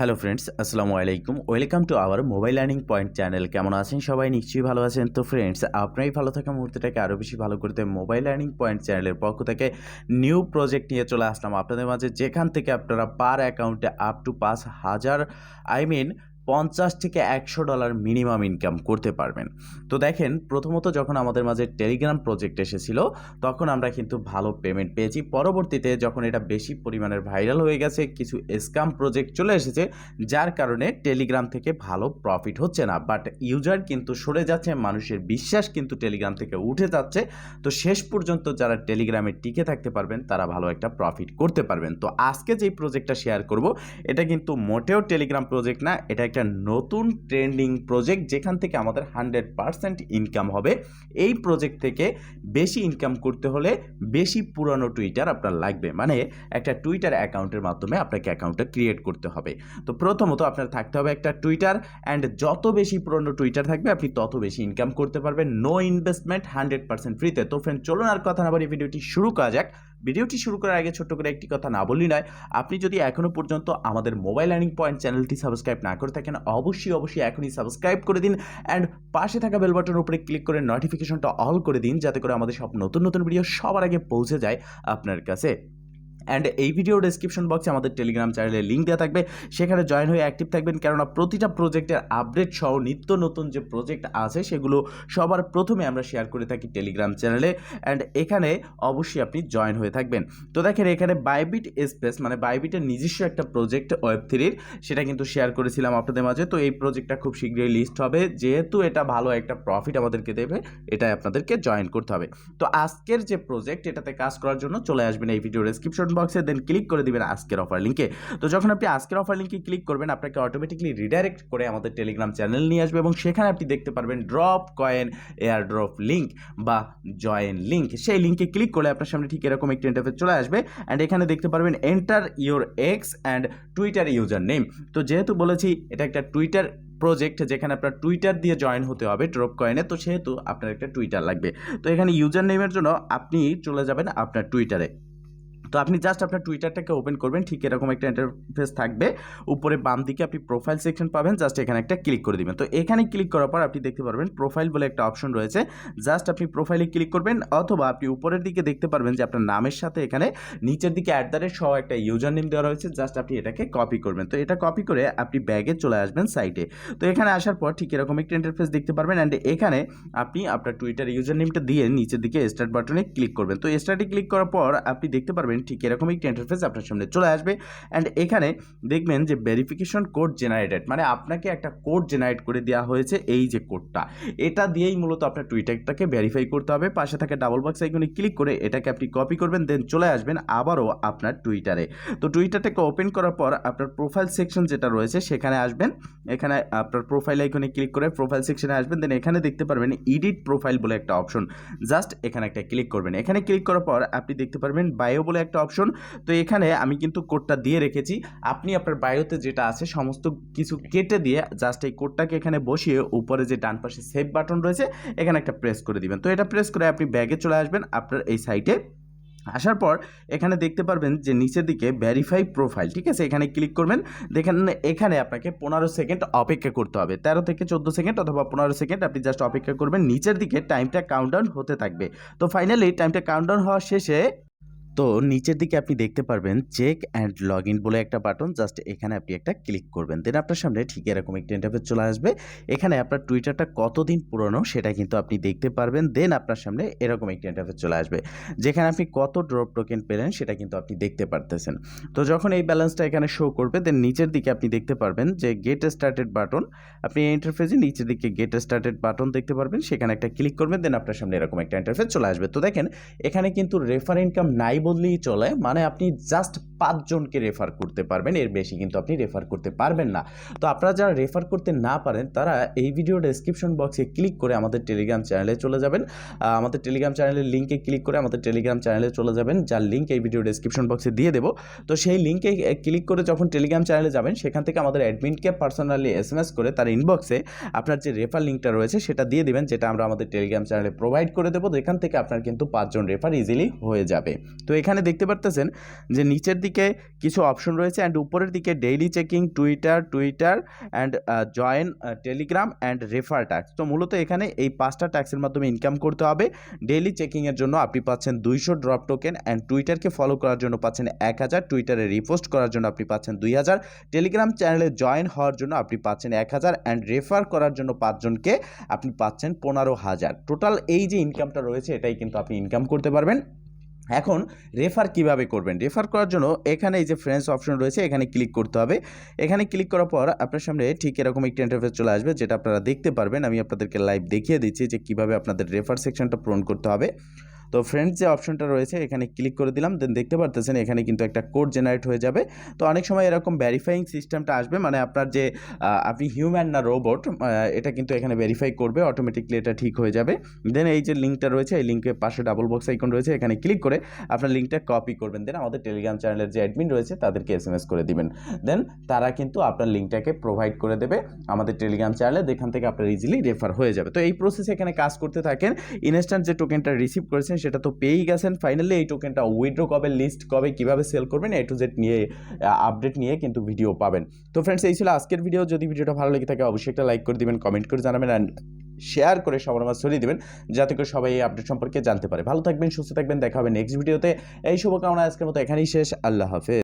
Hello friends, আসসালামু আলাইকুম। Welcome to our mobile learning point channel. কেমন আছেন সবাই? নিশ্চয়ই ভালো আছেন। তো ফ্রেন্ডস, আপনারই ভালো থাকা মুহূর্তটাকে আরও বেশি ভালো করতে মোবাইল লার্নিং পয়েন্ট চ্যানেলের পক্ষ থেকে নিউ প্রজেক্ট নিয়ে চলে আসলাম আপনাদের মাঝে, যেখান থেকে আপনারা পার অ্যাকাউন্টে আপ টু ৫,০০০ $৫০ থেকে $১০০ মিনিমাম ইনকাম করতে পারবেন। তো দেখেন, প্রথমত যখন আমাদের মাঝে টেলিগ্রাম প্রজেক্ট এসেছিল, তখন আমরা কিন্তু ভালো পেমেন্ট পেয়েছি। পরবর্তীতে যখন এটা বেশি পরিমাণের ভাইরাল হয়ে গেছে, কিছু স্ক্যাম প্রজেক্ট চলে এসেছে, যার কারণে টেলিগ্রাম থেকে ভালো প্রফিট হচ্ছে না, বাট ইউজার কিন্তু সরে যাচ্ছে, মানুষের বিশ্বাস কিন্তু টেলিগ্রাম থেকে উঠে যাচ্ছে। তো শেষ পর্যন্ত যারা টেলিগ্রামে টিকে থাকতে পারবেন, তারা ভালো একটা প্রফিট করতে পারবেন। তো আজকে যেই প্রজেক্টটা শেয়ার করব, এটা কিন্তু মোটেও টেলিগ্রাম প্রজেক্ট না, এটা একটা নতুন ট্রেন্ডিং প্রজেক্ট, যেখান থেকে আমাদের 100% ইনকাম হবে। এই প্রজেক্ট থেকে বেশি ইনকাম করতে হলে বেশি পুরানো টুইটার আপনার লাগবে, মানে একটা টুইটার অ্যাকাউন্টের মাধ্যমে আপনাকে অ্যাকাউন্টটা ক্রিয়েট করতে হবে। তো প্রথমত আপনার থাকতে হবে একটা টুইটার, অ্যান্ড যত বেশি পুরনো টুইটার থাকবে আপনি তত বেশি ইনকাম করতে পারবেন, নো ইনভেস্টমেন্ট, 100% ফ্রিতে। তো ফ্রেন্ড, চলুন আর কথা না বাড়িয়ে ভিডিওটি শুরু করা যাক। ভিডিওটি শুরু করার আগে ছোট্ট করে একটি কথা না বললেই নয়, আপনি যদি এখনও পর্যন্ত আমাদের মোবাইল লার্নিং পয়েন্ট চ্যানেলটি সাবস্ক্রাইব না করে থাকেন, অবশ্যই এখনই সাবস্ক্রাইব করে দিন, অ্যান্ড পাশে থাকা বেল বাটনের উপরে ক্লিক করে নোটিফিকেশনটা অল করে দিন, যাতে করে আমাদের সব নতুন নতুন ভিডিও সবার আগে পৌঁছে যায় আপনার কাছে। অ্যান্ড এই ভিডিও ডেসক্রিপশন বক্সে আমাদের টেলিগ্রাম চ্যানেলের লিঙ্ক দেওয়া থাকবে, সেখানে জয়েন হয়ে অ্যাক্টিভ থাকবেন, কেননা প্রতিটা প্রজেক্টের আপডেট সহ নিত্য নতুন যে প্রজেক্ট আছে সেগুলো সবার প্রথমে আমরা শেয়ার করে থাকি টেলিগ্রাম চ্যানেলে, অ্যান্ড এখানে অবশ্যই আপনি জয়েন হয়ে থাকবেন। তো দেখেন, এখানে বাইবিট স্পেস, মানে বাইবিটের নিজস্ব একটা প্রজেক্ট ওয়েব3, সেটা কিন্তু শেয়ার করেছিলাম আপনাদের মাঝে। তো এই প্রজেক্টটা খুব শীঘ্রই লিস্ট হবে, যেহেতু এটা ভালো একটা প্রফিট আমাদেরকে দেবে, এটাই আপনাদেরকে জয়েন করতে হবে। তো আজকের যে প্রজেক্ট, এটাতে কাজ করার জন্য চলে আসবেন এই ভিডিও ডেসক্রিপশন বক্সে, দেন ক্লিক করে দিবেন আজকের অফার লিঙ্কে। তো যখন আপনি আজকের অফার লিঙ্কে ক্লিক করবেন, আপনাকে অটোমেটিকলি রিডাইরেক্ট করে আমাদের টেলিগ্রাম চ্যানেল নিয়ে আসবে, এবং সেখানে আপনি দেখতে পারবেন drop coin air drop link বা জয়েন লিঙ্ক। সেই লিঙ্কে ক্লিক করলে আপনার সামনে ঠিক এরকম একটি ইন্টারফেস চলে আসবে, অ্যান্ড এখানে দেখতে পারবেন enter your x and Twitter user name. তো যেহেতু বলেছি এটা একটা টুইটার প্রজেক্ট, যেখানে আপনার টুইটার দিয়ে জয়েন হতে হবে ড্রপ কয়েনে, তো সেহেতু আপনার একটা টুইটার লাগবে। তো এখানে ইউজার নেমের জন্য আপনি চলে যাবেন আপনার টুইটারে। তো আপনি জাস্ট আপনার টুইটারটাকে ওপেন করবেন, ঠিক এরকম একটা ইন্টারফেস থাকবে। উপরে বাম দিকে আপনি প্রোফাইল সেকশন পাবেন, জাস্ট এখানে একটা ক্লিক করে দিবেন। তো এখানে ক্লিক করার পর আপনি দেখতে পারবেন প্রোফাইল বলে একটা অপশন রয়েছে, জাস্ট আপনি প্রোফাইলে ক্লিক করবেন, অথবা আপনি উপরের দিকে দেখতে পারবেন যে আপনার নামের সাথে এখানে নিচের দিকে @ সহ একটা ইউজার নেম দেওয়া রয়েছে, জাস্ট আপনি এটাকে কপি করবেন। তো এটা কপি করে আপনি ব্যাগে চলে আসবেন সাইটে। তো এখানে আসার পর ঠিক এরকম একটা ইন্টারফেস দেখতে পারবেন, অ্যান্ড এখানে আপনি আপনার টুইটার ইউজার নেমটা দিয়ে নিচের দিকে স্টার্ট বাটনে ক্লিক করবেন। তো স্টার্টে ক্লিক করার পর আপনি দেখতে পারবেন ঠিক এরকম একটা ইন্টারফেস আপনার সামনে চলে আসবে, অ্যান্ড এখানে দেখবেন যে ভেরিফিকেশন কোড জেনারেটেড, মানে আপনাকে একটা কোড জেনারেট করে দেওয়া হয়েছে। এই যে কোডটা, এটা দিয়েই মূলত আপনার টুইটারটাকে ভেরিফাই করতে হবে। পাশে থাকা ডাবল বক্স আইকনে ক্লিক করে এটাকে আপনি কপি করবেন, দেন চলে আসবেন আবারও আপনার টুইটারে। তো টুইটারটাকে ওপেন করার পর আপনার প্রোফাইল সেকশন যেটা রয়েছে সেখানে আসবেন, এখানে আপনার প্রোফাইল আইকনে ক্লিক করে প্রোফাইল সেকশনে আসবেন, দেন এখানে দেখতে পারবেন এডিট প্রোফাইল বলে একটা অপশন, জাস্ট এখানে একটা ক্লিক করবেন। এখানে ক্লিক করার পর আপনি দেখতে পারবেন বায়ো বলে একটা অপশন। তো এখানে আমি কিন্তু কোডটা দিয়ে রেখেছি, আপনি আপনার বায়োতে যেটা আছে সমস্ত কিছু কেটে দিয়ে জাস্ট এই কোডটাকে এখানে বসিয়ে উপরে যে ডান পাশে সেভ বাটন রয়েছে এখানে একটা প্রেস করে দিবেন। তো এটা প্রেস করে আপনি ব্যাগে চলে আসবেন আপনার এই সাইটে। আসার পর এখানে দেখতে পারবেন যে নিচের দিকে ভেরিফাই প্রোফাইল, ঠিক আছে, এখানে ক্লিক করবেন। দেখেন এখানে আপনাকে 15 সেকেন্ড অপেক্ষা করতে হবে, 13 থেকে 14 সেকেন্ড অথবা 15 সেকেন্ড আপনি জাস্ট অপেক্ষা করবেন। নিচের দিকে টাইমটা কাউন্টডাউন হতে থাকবে। তো ফাইনালি টাইমটা কাউন্টডাউন হওয়া শেষে তো নিচের দিকে আপনি দেখতে পারবেন চেক অ্যান্ড লগ ইন বলে একটা বাটন, জাস্ট এখানে আপনি একটা ক্লিক করবেন, দেন আপনার সামনে ঠিক এরকম একটা ইন্টারফেস চলে আসবে। এখানে আপনার টুইটারটা কতদিন পুরনো সেটা কিন্তু আপনি দেখতে পারবেন, দেন আপনার সামনে এরকম একটা ইন্টারফেস চলে আসবে, যেখানে আপনি কত ড্রপ টোকেন পেলেন সেটা কিন্তু আপনি দেখতে পারতেছেন। তো যখন এই ব্যালেন্সটা এখানে শো করবে, দেন নিচের দিকে আপনি দেখতে পারবেন যে গেট স্টার্টেড বাটন। আপনি এই ইন্টারফেসে নিচের দিকে গেট স্টার্টেড বাটন দেখতে পারবেন, সেখানে একটা ক্লিক করবেন, দেন আপনার সামনে এরকম একটা ইন্টারফেস চলে আসবে। তো দেখেন এখানে কিন্তু রেফার ইনকাম নাই বললেই চলে, মানে আপনি জাস্ট 5 জনকে রেফার করতে পারবেন, এর বেশি কিন্তু আপনি রেফার করতে পারবেন না। তো আপনারা যারা রেফার করতে না পারেন, তারা এই ভিডিও ডেসক্রিপশন বক্সে ক্লিক করে আমাদের টেলিগ্রাম চ্যানেলে চলে যাবেন। আমাদের টেলিগ্রাম চ্যানেলের লিঙ্কে ক্লিক করে আমাদের টেলিগ্রাম চ্যানেলে চলে যাবেন, যার লিঙ্ক এই ভিডিও ডেসক্রিপশন বক্সে দিয়ে দেবো। তো সেই লিঙ্কে ক্লিক করে যখন টেলিগ্রাম চ্যানেলে যাবেন, সেখান থেকে আমাদের অ্যাডমিনকে পার্সোনালি SMS করে তার ইনবক্সে আপনার যে রেফার লিঙ্কটা রয়েছে সেটা দিয়ে দেবেন, যেটা আমরা আমাদের টেলিগ্রাম চ্যানেলে প্রোভাইড করে দেবো। এখান থেকে আপনার কিন্তু 5 জন রেফার ইজিলি হয়ে যাবে। তো এখানে দেখতে পারতেছেন যে নিচের দিকে দিকে কিছু অপশন রয়েছে অ্যান্ড উপরের দিকে daily checking, Twitter and join Telegram and refer tax. তো মূলত এখানে এই 5টা ট্যাক্সের মাধ্যমে ইনকাম করতে হবে। ডেইলি চেকিংয়ের জন্য আপনি পাচ্ছেন 200 ড্রপ টোকেন অ্যান্ড টুইটারকে ফলো করার জন্য পাচ্ছেন 1000, টুইটারে রিপোস্ট করার জন্য আপনি পাচ্ছেন 2000, টেলিগ্রাম চ্যানেলে জয়েন হওয়ার জন্য আপনি পাচ্ছেন 1000 অ্যান্ড রেফার করার জন্য 5 জনকে আপনি পাচ্ছেন 15,000। টোটাল এই যে ইনকামটা রয়েছে এটাই কিন্তু আপনি ইনকাম করতে পারবেন। এখন রেফার কিভাবে করবেন? রেফার করার জন্য এখানে এই যে ফ্রেন্ডস অপশন রয়েছে এখানে ক্লিক করতে হবে। এখানে ক্লিক করার পর আপনার সামনে ঠিক এরকম একটি ইন্টারফেস চলে আসবে, যেটা আপনারা দেখতে পারবেন। আমি আপনাদেরকে লাইভ দেখিয়ে দিচ্ছি যে কীভাবে আপনাদের রেফার সেকশনটা পূরণ করতে হবে। তো ফ্রেন্ডস যে অপশনটা রয়েছে এখানে ক্লিক করে দিলাম, দেন দেখতে পারতেছেন এখানে কিন্তু একটা কোড জেনারেট হয়ে যাবে। তো অনেক সময় এরকম ভেরিফাইং সিস্টেমটা আসবে, মানে আপনার যে আপনি হিউম্যান না রোবট, এটা কিন্তু এখানে ভেরিফাই করবে, অটোমেটিকলি এটা ঠিক হয়ে যাবে। দেন এই যে লিঙ্কটা রয়েছে এই লিঙ্কের পাশে ডাবল বক্স আইকন রয়েছে, এখানে ক্লিক করে আপনার লিঙ্কটা কপি করবেন, দেন আমাদের টেলিগ্রাম চ্যানেলের যে অ্যাডমিন রয়েছে তাদেরকে SMS করে দিবেন। দেন তারা কিন্তু আপনার লিঙ্কটাকে প্রোভাইড করে দেবে আমাদের টেলিগ্রাম চ্যানেলে, যেখান থেকে আপনার ইজিলি রেফার হয়ে যাবে। তো এই প্রসেসে এখানে কাজ করতে থাকেন। ইনস্ট্যান্ট যে টোকেনটা রিসিভ করেছেন সেটা তো পেয়েই গেছেন। ফাইনালি এই টোকেনটা উইথড্র কবে, লিস্ট কবে, কীভাবে সেল করবেন, A to Z নিয়ে আপডেট নিয়ে কিন্তু ভিডিও পাবেন। তো ফ্রেন্ডস এই ছিল আজকের ভিডিও। যদি ভিডিওটা ভালো লেগে থাকে অবশ্যই একটা লাইক করে দিবেন, কমেন্ট করে জানাবেন অ্যান্ড শেয়ার করে সবার মাঝে ছড়িয়ে দিবেন, যাতে করে সবাই এই আপডেট সম্পর্কে জানতে পারে। ভালো থাকবেন, সুস্থ থাকবেন, দেখা হবে নেক্সট ভিডিওতে। এই শুভকামনা আজকের মতো এখানেই শেষ। আল্লাহ হাফেজ।